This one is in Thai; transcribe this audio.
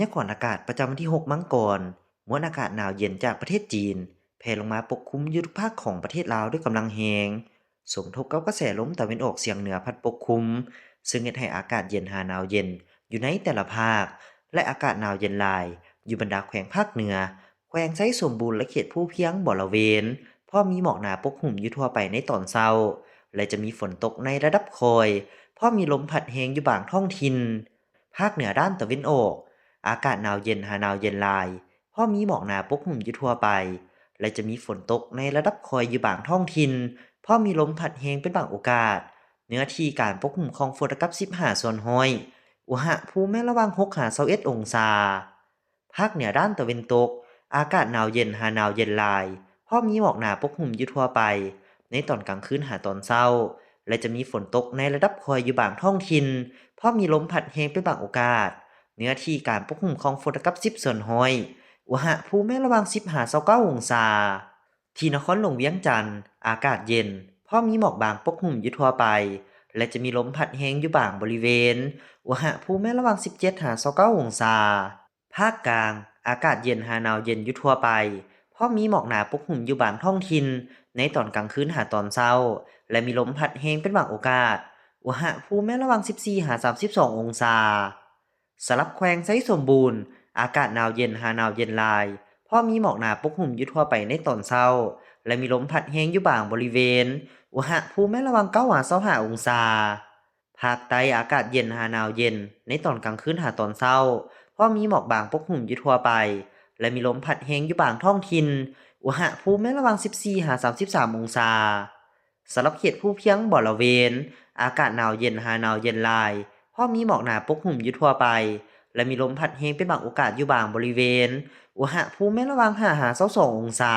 ยากรณ์อากาศประจำวันที่6มังกรมวลอากาศหนาวเย็นจากประเทศจีนแผ่ลงมาปกคลุมอยู่ทุกภาคของประเทศลาวด้วยกำลังแรงสมทบกับกระแสลมตะวันออกเฉียงเหนือพัดปกคลุมซึ่งเฮ็ดให้อากาศเย็นหาหนาวเย็นอยู่ในแต่ละภาคและอากาศหนาวเย็นหลายอยู่บรรดาแขวงภาคเหนือแขวงไชสมบูรณ์และเขตภูเพียงบริเวณพอมีหมอกหนาปกคลุมอยู่ทั่วไปในตอนเช้าและจะมีฝนตกในระดับคอยพอมีลมพัดแรงอยู่บางท้องถิ่นภาคเหนือด้านตะวันออก อากาศหนาวเย็นหาหนาวเย็นหลายพอมีหมอกหนาปกคลุมอยู่ทั่วไปและจะมีฝนตกในระดับคอยอยู่บางท้องถิ่นพอมีลมพัดแรงเป็นบางโอกาสเนื้อที่การปกคลุมของฝนกับ15ส่วนห้อยอุณหภูมิแม้ระหว่าง6หา21องศาภาคเหนือด้านตะวันตกอากาศหนาวเย็นหาหนาวเย็นหลายพอมีหมอกหนาปกคลุมอยู่ทั่วไปในตอนกลางคืนหาตอนเช้าและจะมีฝนตกในระดับคอยอยู่บางท้องถิ่นพอมีลมพัดแรงเป็นบางโอกาส เนื้อที่การปกคลุมของฝนกับ10ส่วนห้อยอุณหภูมิระหว่าง10หา29องศาที่นครหลวงเวียงจันทน์อากาศเย็นพอมีหมอกบางปกคลุมอยู่ทั่วไปและจะมีลมพัดแรงอยู่บางบริเวณอุณหภูมิระหว่าง17หา29องศาภาคกลางอากาศเย็นหาหนาวเย็นอยู่ทั่วไปพอมีหมอกหนาปกคลุมอยู่บางท้องถิ่นในตอนกลางคืนหาตอนเช้าและมีลมพัดแรงเป็นบางโอกาสอุณหภูมิระหว่าง14หา32องศา สลับแขวงไซสมบูรณ์อากาศหนาวเย็นหาหนาวเย็นหลายพอมีหมอกหนาปกคลุมอยู่ทั่วไปในตอนเช้าและมีลมพัดแรงอยู่บางบริเวณอุณหภูมิระหว่าง9หา25องศาภาคใต้อากาศเย็นหาหนาวเย็นในตอนกลางคืนหาตอนเช้าพอมีหมอกบางปกคลุมอยู่ทั่วไปและมีลมพัดแรงอยู่บางท้องถิ่นอุณหภูมิระหว่าง14หา33องศาสำหรับเขตภูเพียงบริเวณอากาศหนาวเย็นหาหนาวเย็นหลายพอมีหมอกหนาปกคลุมอยู่ทั่วไป และมีลมพัดแรงเป็นบางโอกาสอยู่บางบริเวณอุณหภูมิระหว่าง5หา22องศา